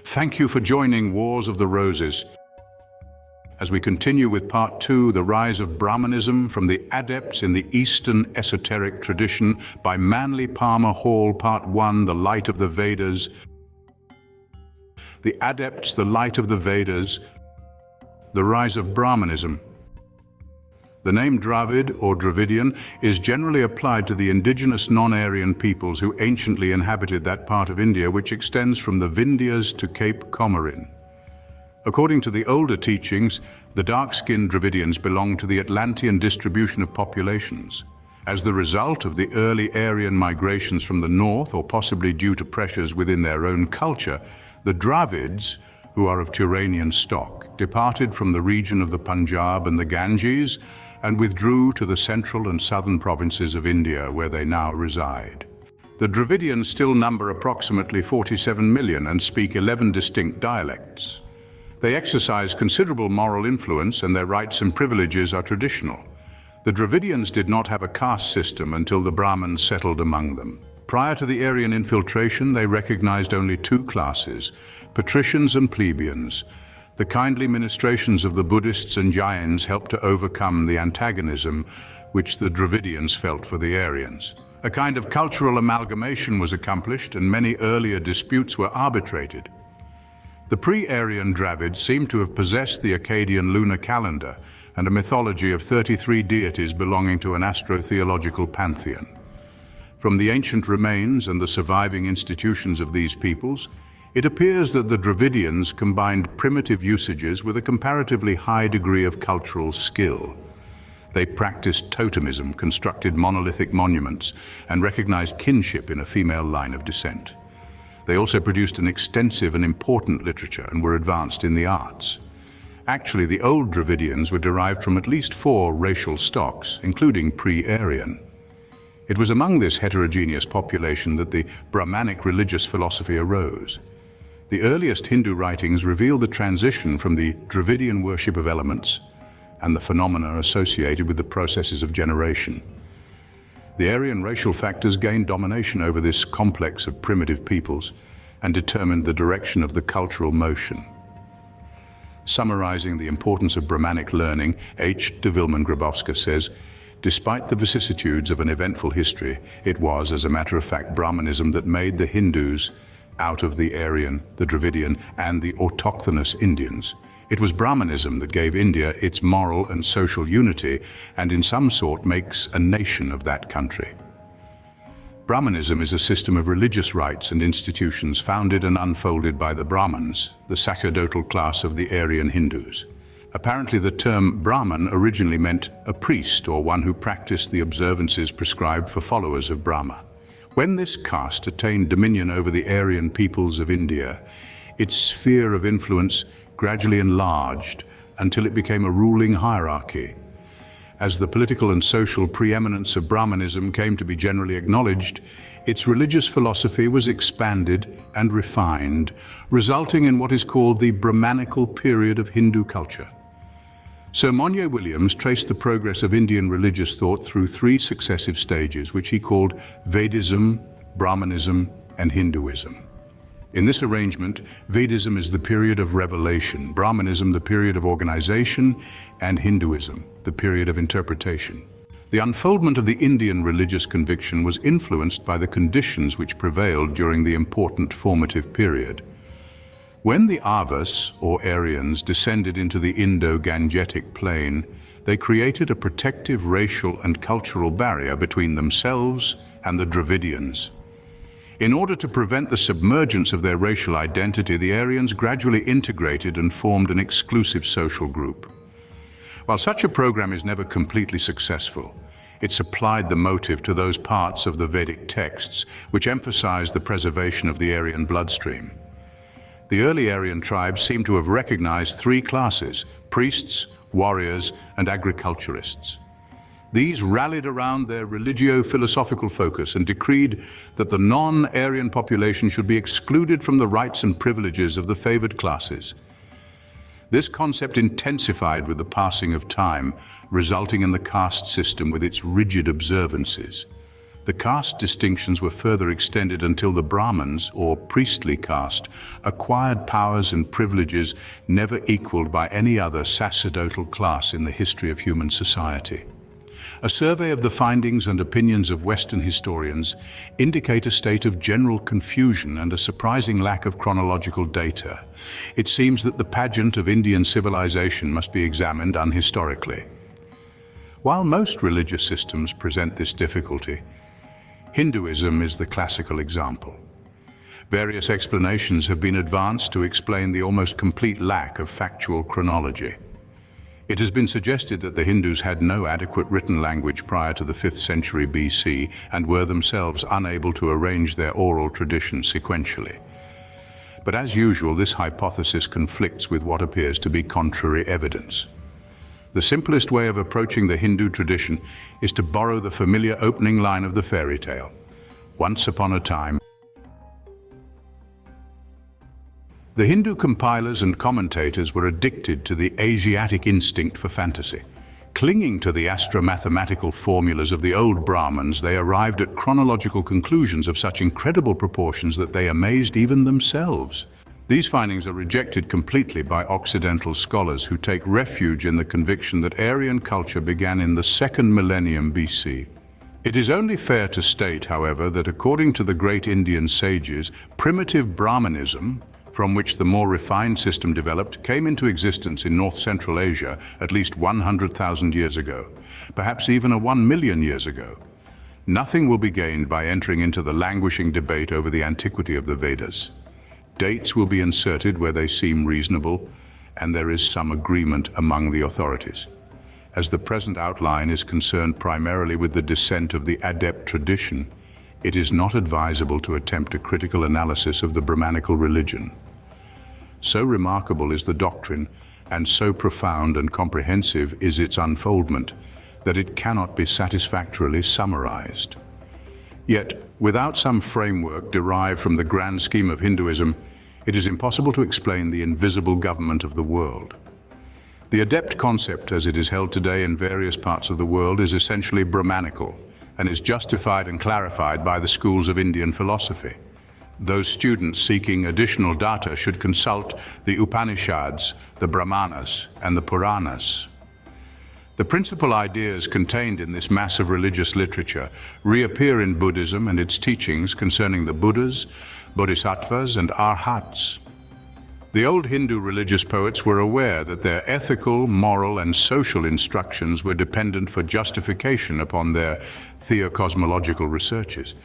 Thank you for joining Wars of the Roses. As we continue with Part 2, The Rise of Brahmanism from the Adepts in the Eastern Esoteric Tradition by Manly Palmer Hall, Part 1, The Light of the Vedas. The Adepts, the Light of the Vedas, the Rise of Brahmanism. The name Dravid or Dravidian is generally applied to the indigenous non-Aryan peoples who anciently inhabited that part of India which extends from the Vindhyas to Cape Comorin. According to the older teachings, the dark-skinned Dravidians belong to the Atlantean distribution of populations. As the result of the early Aryan migrations from the north, or possibly due to pressures within their own culture, the Dravids, who are of Turanian stock, departed from the region of the Punjab and the Ganges and withdrew to the central and southern provinces of India, where they now reside. The Dravidians still number approximately 47 million and speak 11 distinct dialects. They exercise considerable moral influence, and their rights and privileges are traditional. The Dravidians did not have a caste system until the Brahmins settled among them. Prior to the Aryan infiltration, they recognized only two classes, patricians and plebeians. The kindly ministrations of the Buddhists and Jains helped to overcome the antagonism which the Dravidians felt for the Aryans. A kind of cultural amalgamation was accomplished, and many earlier disputes were arbitrated. The pre-Aryan Dravids seem to have possessed the Akkadian lunar calendar and a mythology of 33 deities belonging to an astro-theological pantheon. From the ancient remains and the surviving institutions of these peoples, it appears that the Dravidians combined primitive usages with a comparatively high degree of cultural skill. They practiced totemism, constructed monolithic monuments, and recognized kinship in a female line of descent. They also produced an extensive and important literature and were advanced in the arts. Actually, the old Dravidians were derived from at least 4 racial stocks, including pre-Aryan. It was among this heterogeneous population that the Brahmanic religious philosophy arose. The earliest Hindu writings reveal the transition from the Dravidian worship of elements and the phenomena associated with the processes of generation. The Aryan racial factors gained domination over this complex of primitive peoples and determined the direction of the cultural motion. Summarizing the importance of Brahmanic learning, H. de Vilman-Grabowska says, "Despite the vicissitudes of an eventful history, it was, as a matter of fact, Brahmanism that made the Hindus out of the Aryan, the Dravidian, and the autochthonous Indians. It was Brahmanism that gave India its moral and social unity, and in some sort makes a nation of that country." Brahmanism is a system of religious rites and institutions founded and unfolded by the Brahmins, the sacerdotal class of the Aryan Hindus. Apparently, the term Brahman originally meant a priest or one who practiced the observances prescribed for followers of Brahma. When this caste attained dominion over the Aryan peoples of India, its sphere of influence gradually enlarged until it became a ruling hierarchy. As the political and social preeminence of Brahmanism came to be generally acknowledged, its religious philosophy was expanded and refined, resulting in what is called the Brahmanical period of Hindu culture. Sir Monye Williams traced the progress of Indian religious thought through 3 successive stages, which he called Vedism, Brahmanism, and Hinduism. In this arrangement, Vedism is the period of revelation, Brahmanism the period of organization, and Hinduism the period of interpretation. The unfoldment of the Indian religious conviction was influenced by the conditions which prevailed during the important formative period. When the Avas, or Aryans, descended into the Indo-Gangetic plain, they created a protective racial and cultural barrier between themselves and the Dravidians. In order to prevent the submergence of their racial identity, the Aryans gradually integrated and formed an exclusive social group. While such a program is never completely successful, it supplied the motive to those parts of the Vedic texts which emphasize the preservation of the Aryan bloodstream. The early Aryan tribes seem to have recognized 3 classes: priests, warriors, and agriculturists. These rallied around their religio-philosophical focus and decreed that the non-Aryan population should be excluded from the rights and privileges of the favored classes. This concept intensified with the passing of time, resulting in the caste system with its rigid observances. The caste distinctions were further extended until the Brahmins, or priestly caste, acquired powers and privileges never equaled by any other sacerdotal class in the history of human society. A survey of the findings and opinions of Western historians indicate a state of general confusion and a surprising lack of chronological data. It seems that the pageant of Indian civilization must be examined unhistorically. While most religious systems present this difficulty, Hinduism is the classical example. Various explanations have been advanced to explain the almost complete lack of factual chronology. It has been suggested that the Hindus had no adequate written language prior to the 5th century BC and were themselves unable to arrange their oral tradition sequentially. But as usual, this hypothesis conflicts with what appears to be contrary evidence. The simplest way of approaching the Hindu tradition is to borrow the familiar opening line of the fairy tale. Once upon a time, the Hindu compilers and commentators were addicted to the Asiatic instinct for fantasy. Clinging to the astro-mathematical formulas of the old Brahmins, they arrived at chronological conclusions of such incredible proportions that they amazed even themselves. These findings are rejected completely by Occidental scholars who take refuge in the conviction that Aryan culture began in the 2nd millennium BC. It is only fair to state, however, that according to the great Indian sages, primitive Brahmanism, from which the more refined system developed, came into existence in North-Central Asia at least 100,000 years ago, perhaps even 1 million years ago. Nothing will be gained by entering into the languishing debate over the antiquity of the Vedas. Dates will be inserted where they seem reasonable, and there is some agreement among the authorities. As the present outline is concerned primarily with the descent of the Adept tradition, it is not advisable to attempt a critical analysis of the Brahmanical religion. So remarkable is the doctrine, and so profound and comprehensive is its unfoldment, that it cannot be satisfactorily summarized. Yet, without some framework derived from the grand scheme of Hinduism, it is impossible to explain the invisible government of the world. The adept concept, as it is held today in various parts of the world, is essentially Brahmanical, and is justified and clarified by the schools of Indian philosophy. Those students seeking additional data should consult the Upanishads, the Brahmanas, and the Puranas. The principal ideas contained in this massive religious literature reappear in Buddhism and its teachings concerning the Buddhas, Bodhisattvas, and Arhats. The old Hindu religious poets were aware that their ethical, moral, and social instructions were dependent for justification upon their theocosmological researches.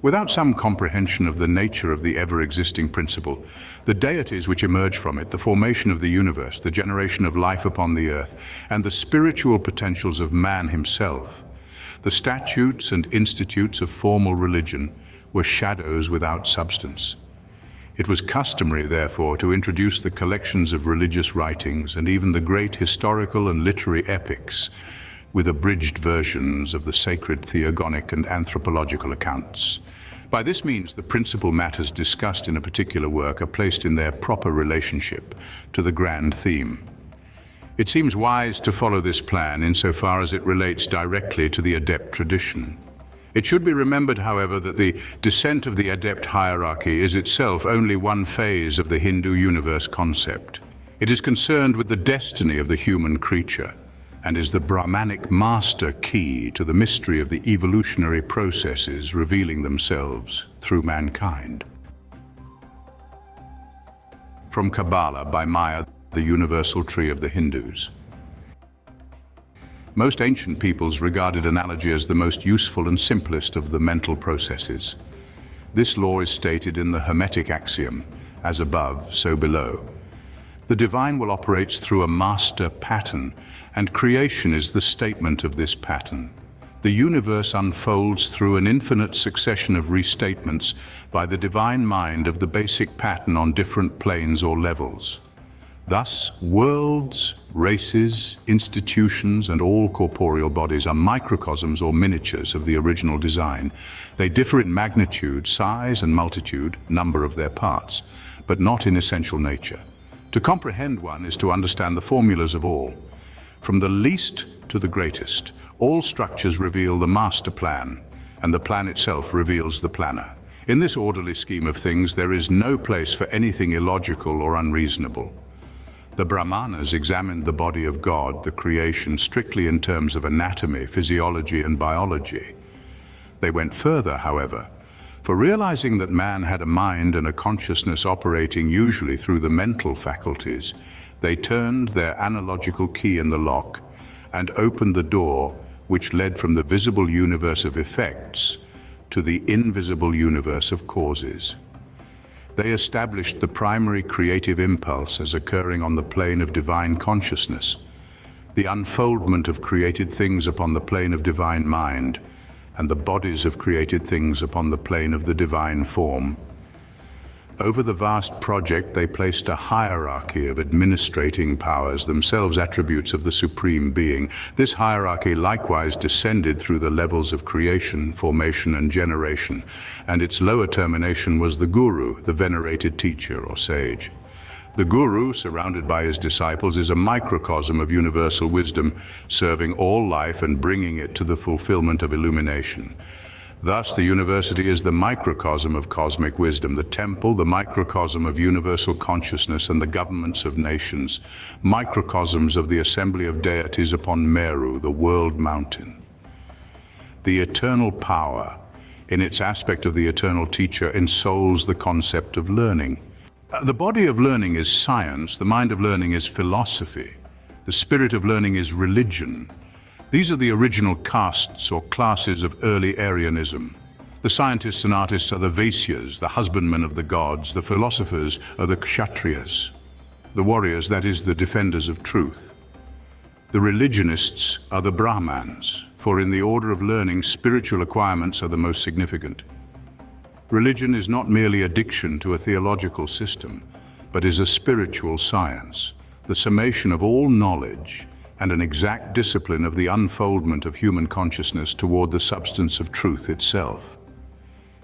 Without some comprehension of the nature of the ever-existing principle, the deities which emerge from it, the formation of the universe, the generation of life upon the earth, and the spiritual potentials of man himself, the statutes and institutes of formal religion were shadows without substance. It was customary, therefore, to introduce the collections of religious writings and even the great historical and literary epics with abridged versions of the sacred theogonic and anthropological accounts. By this means, the principal matters discussed in a particular work are placed in their proper relationship to the grand theme. It seems wise to follow this plan insofar as it relates directly to the adept tradition. It should be remembered, however, that the descent of the adept hierarchy is itself only one phase of the Hindu universe concept. It is concerned with the destiny of the human creature, and is the Brahmanic master key to the mystery of the evolutionary processes revealing themselves through mankind. From Kabbalah by Maya, the universal tree of the Hindus. Most ancient peoples regarded analogy as the most useful and simplest of the mental processes. This law is stated in the Hermetic axiom, as above, so below. The divine will operate through a master pattern, and creation is the statement of this pattern. The universe unfolds through an infinite succession of restatements by the divine mind of the basic pattern on different planes or levels. Thus, worlds, races, institutions, and all corporeal bodies are microcosms or miniatures of the original design. They differ in magnitude, size, and multitude, number of their parts, but not in essential nature. To comprehend one is to understand the formulas of all. From the least to the greatest, all structures reveal the master plan, and the plan itself reveals the planner. In this orderly scheme of things, there is no place for anything illogical or unreasonable. The Brahmanas examined the body of God, the creation, strictly in terms of anatomy, physiology, and biology. They went further, however, for realizing that man had a mind and a consciousness operating usually through the mental faculties, they turned their analogical key in the lock and opened the door which led from the visible universe of effects to the invisible universe of causes. They established the primary creative impulse as occurring on the plane of divine consciousness, the unfoldment of created things upon the plane of divine mind, and the bodies of created things upon the plane of the divine form. Over the vast project, they placed a hierarchy of administrating powers, themselves attributes of the Supreme Being. This hierarchy likewise descended through the levels of creation, formation, and generation, and its lower termination was the Guru, the venerated teacher or sage. The Guru, surrounded by his disciples, is a microcosm of universal wisdom, serving all life and bringing it to the fulfillment of illumination. Thus, the university is the microcosm of cosmic wisdom, the temple, the microcosm of universal consciousness and the governments of nations, microcosms of the assembly of deities upon Meru, the world mountain. The eternal power, in its aspect of the eternal teacher, ensouls the concept of learning. The body of learning is science, the mind of learning is philosophy, the spirit of learning is religion. These are the original castes or classes of early Aryanism. The scientists and artists are the Vaisyas, the husbandmen of the gods. The philosophers are the Kshatriyas, the warriors, that is, the defenders of truth. The religionists are the Brahmans, for in the order of learning, spiritual acquirements are the most significant. Religion is not merely addiction to a theological system, but is a spiritual science, the summation of all knowledge, and an exact discipline of the unfoldment of human consciousness toward the substance of truth itself.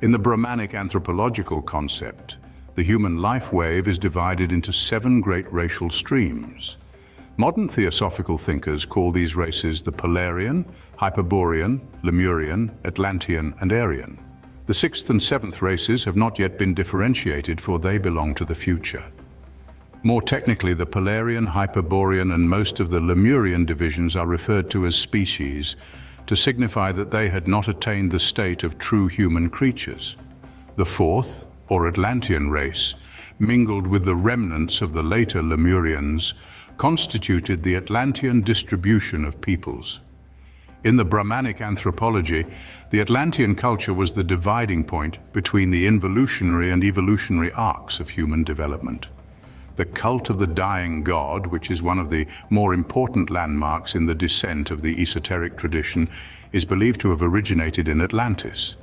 In the Brahmanic anthropological concept, the human life wave is divided into 7 great racial streams. Modern Theosophical thinkers call these races the Polarian, Hyperborean, Lemurian, Atlantean, and Aryan. The 6th and 7th races have not yet been differentiated, for they belong to the future. More technically, the Polarian, Hyperborean, and most of the Lemurian divisions are referred to as species, to signify that they had not attained the state of true human creatures. The 4th, or Atlantean race, mingled with the remnants of the later Lemurians, constituted the Atlantean distribution of peoples. In the Brahmanic anthropology, the Atlantean culture was the dividing point between the involutionary and evolutionary arcs of human development. The cult of the dying god, which is one of the more important landmarks in the descent of the esoteric tradition, is believed to have originated in Atlantis.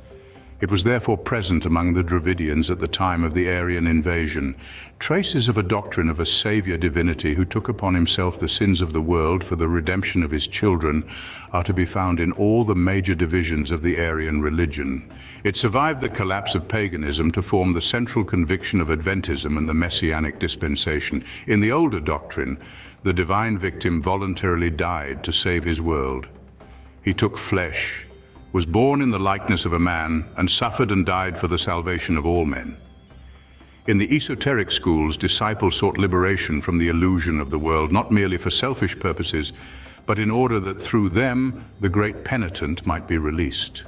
It was therefore present among the Dravidians at the time of the Aryan invasion. Traces of a doctrine of a savior divinity who took upon himself the sins of the world for the redemption of his children are to be found in all the major divisions of the Aryan religion. It survived the collapse of paganism to form the central conviction of Adventism and the Messianic dispensation. In the older doctrine, the divine victim voluntarily died to save his world. He took flesh, was born in the likeness of a man, and suffered and died for the salvation of all men. In the esoteric schools, disciples sought liberation from the illusion of the world, not merely for selfish purposes, but in order that through them the great penitent might be released.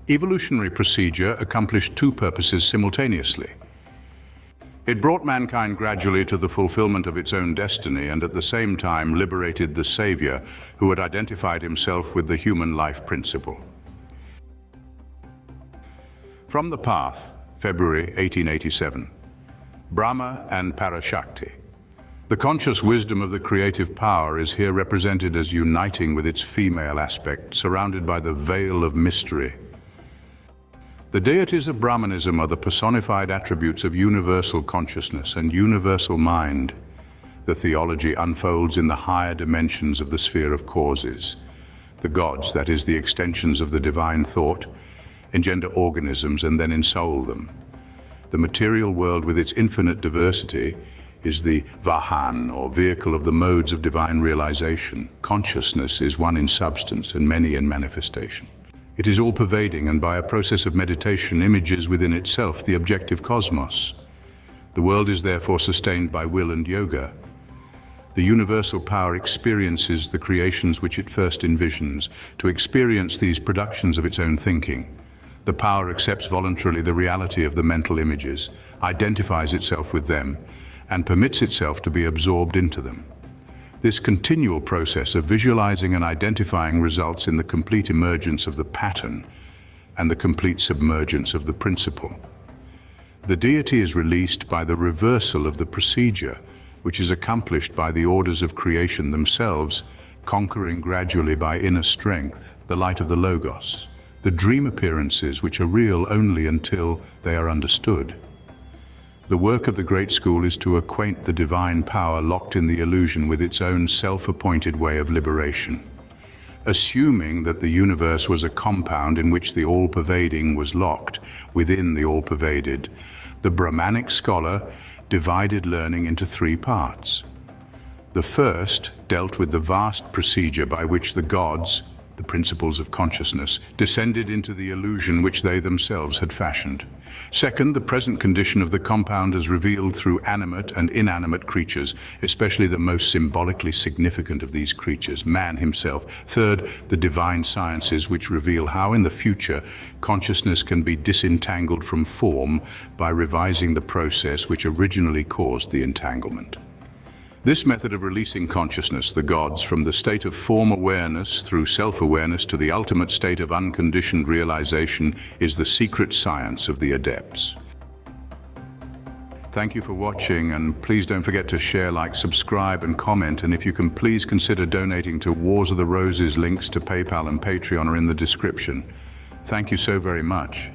Evolutionary procedure accomplished 2 purposes simultaneously. It brought mankind gradually to the fulfillment of its own destiny, and at the same time liberated the Savior who had identified himself with the human life principle. From the Path, February 1887. Brahma and Parashakti. The conscious wisdom of the creative power is here represented as uniting with its female aspect, surrounded by the veil of mystery. The deities of Brahmanism are the personified attributes of universal consciousness and universal mind. The theology unfolds in the higher dimensions of the sphere of causes. The gods, that is, the extensions of the divine thought, engender organisms and then ensoul them. The material world with its infinite diversity is the Vahan, or vehicle of the modes of divine realization. Consciousness is one in substance and many in manifestation. It is all-pervading, and by a process of meditation images within itself the objective cosmos. The world is therefore sustained by will and yoga. The universal power experiences the creations which it first envisions, to experience these productions of its own thinking. The power accepts voluntarily the reality of the mental images, identifies itself with them, and permits itself to be absorbed into them. This continual process of visualizing and identifying results in the complete emergence of the pattern and the complete submergence of the principle. The deity is released by the reversal of the procedure, which is accomplished by the orders of creation themselves, conquering gradually by inner strength, the light of the Logos, the dream appearances which are real only until they are understood. The work of the Great School is to acquaint the divine power locked in the illusion with its own self-appointed way of liberation. Assuming that the universe was a compound in which the all-pervading was locked within the all-pervaded, the Brahmanic scholar divided learning into three parts. The first dealt with the vast procedure by which the gods, the principles of consciousness, descended into the illusion which they themselves had fashioned. Second, the present condition of the compound as revealed through animate and inanimate creatures, especially the most symbolically significant of these creatures, man himself. Third, the divine sciences which reveal how in the future consciousness can be disentangled from form by revising the process which originally caused the entanglement. This method of releasing consciousness, the gods, from the state of form awareness through self-awareness to the ultimate state of unconditioned realization is the secret science of the Adepts. Thank you for watching, and please don't forget to share, like, subscribe and comment, and if you can please consider donating to Wars of the Roses. Links to PayPal and Patreon are in the description. Thank you so very much.